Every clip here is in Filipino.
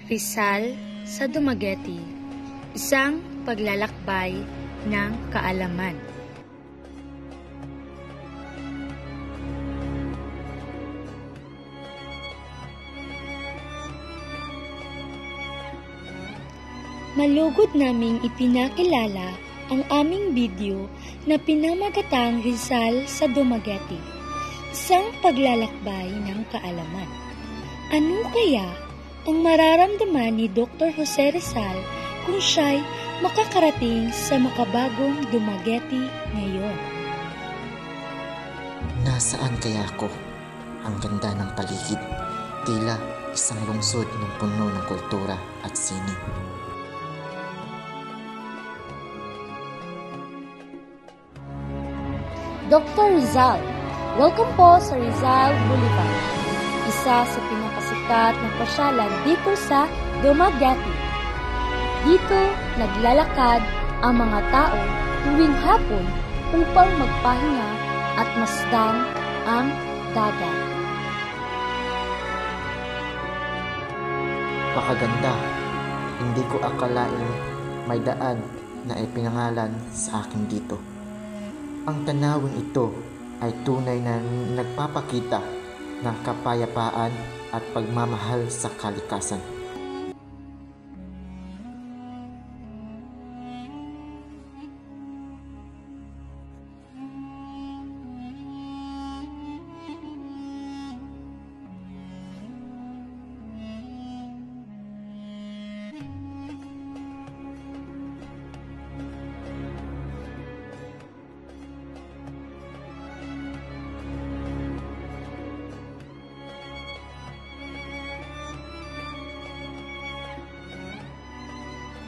Rizal sa Dumaguete, isang paglalakbay ng kaalaman. Malugod naming ipinakilala ang aming video na pinamagatang Rizal sa Dumaguete, isang paglalakbay ng kaalaman. Ano kaya ang mararamdaman ni Dr. Jose Rizal kung siya'y makakarating sa makabagong Dumaguete ngayon? Nasaan kaya ako? Ang ganda ng paligid, tila isang lungsod ng puno ng kultura at sining. Dr. Rizal, welcome po sa Rizal Boulevard, isa sa pinakasikat na pasyalan dito sa Dumaguete. Dito naglalakad ang mga tao tuwing hapon upang magpahinga at masdan ang dagat. Pakaganda, hindi ko akalain may daan na ipinangalan sa akin dito. Ang tanawin ito ay tunay na nagpapakita ng kapayapaan at pagmamahal sa kalikasan.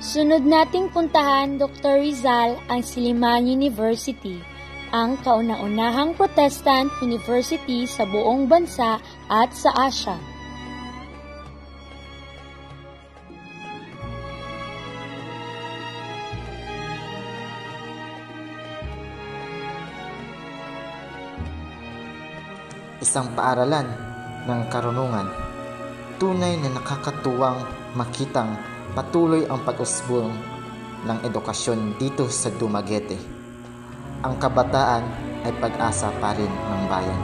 Sunod nating puntahan, Dr. Rizal, ang Silliman University, ang kauna-unahang Protestant University sa buong bansa at sa Asia. Isang paaralan ng karunungan, tunay na nakakatuwang makitang patuloy ang pag-usbong ng edukasyon dito sa Dumaguete. Ang kabataan ay pag-asa pa rin ng bayan.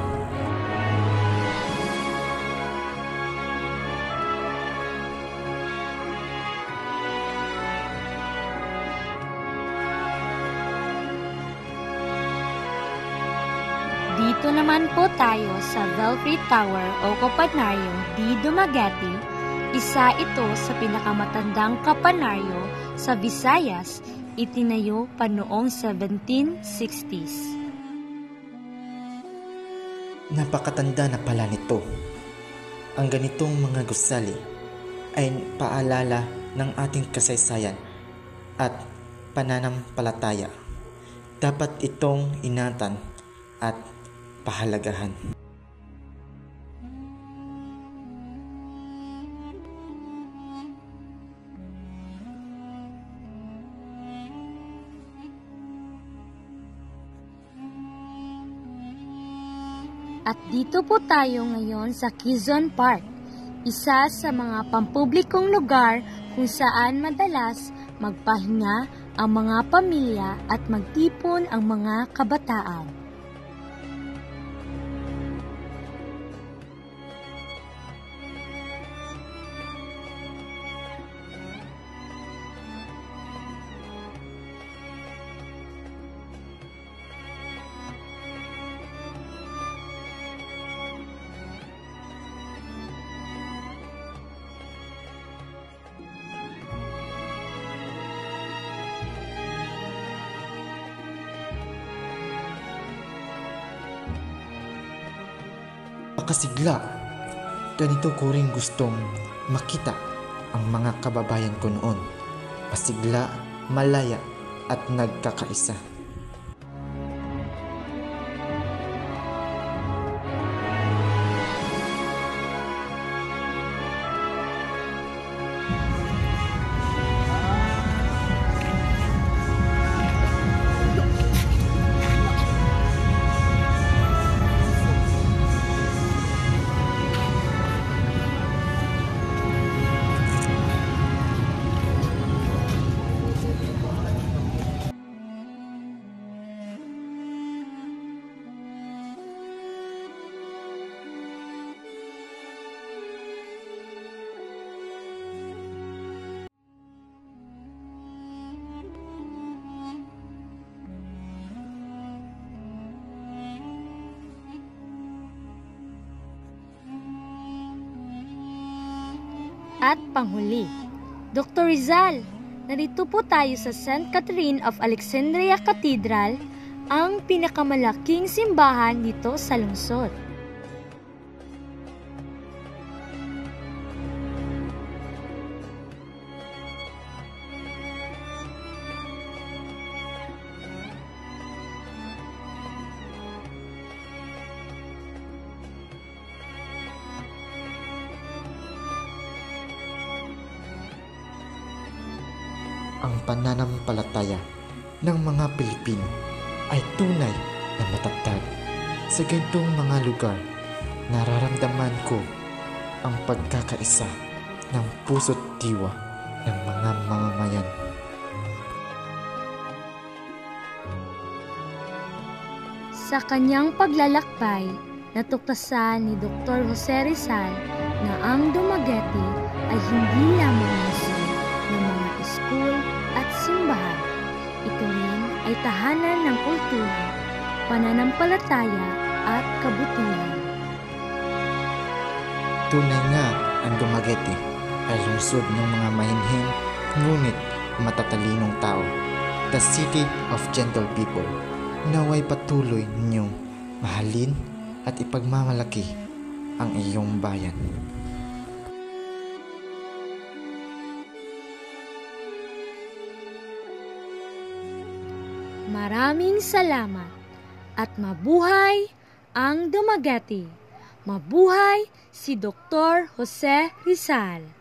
Dito naman po tayo sa Belfry Tower o Campanario di Dumaguete. Isa ito sa pinakamatandang kapanaryo sa Visayas, itinayo pa noong 1760s. Napakatanda na pala nito. Ang ganitong mga gusali ay paalala ng ating kasaysayan at pananampalataya. Dapat itong ingatan at pahalagahan. At dito po tayo ngayon sa Quezon Park, isa sa mga pampublikong lugar kung saan madalas magpahinga ang mga pamilya at magtipon ang mga kabataan. Kasigla, ganito ko rin gustong makita ang mga kababayan ko noon. Pasigla, malaya at nagkakaisa. At panghuli, Dr. Rizal, narito po tayo sa St. Catherine of Alexandria Cathedral, ang pinakamalaking simbahan dito sa lungsod. Ang pananampalataya ng mga Pilipino ay tunay na matatag. Sa ganitong mga lugar, nararamdaman ko ang pagkakaisa ng puso't diwa ng mga mamamayan. Sa kanyang paglalakbay, natuklasan ni Dr. Jose Rizal na ang Dumaguete ay hindi lamang lungsod ng mga school at simbahan. Ito rin ay tahanan ng kultura, pananampalataya at kabutihan. Tunay nga ang Dumaguete ay lungsod ng mga mahinhin ngunit matatalinong tao. The city of gentle people. Naway patuloy ninyong mahalin at ipagmamalaki ang iyong bayan. Maraming salamat at mabuhay ang Dumaguete. Mabuhay si Dr. Jose Rizal.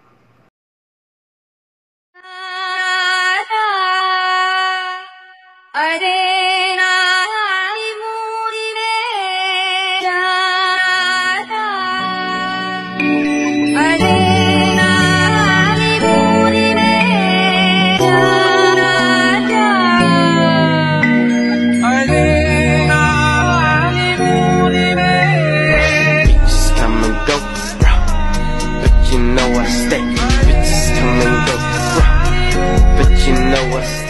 Bitches come and go, but you know I stay.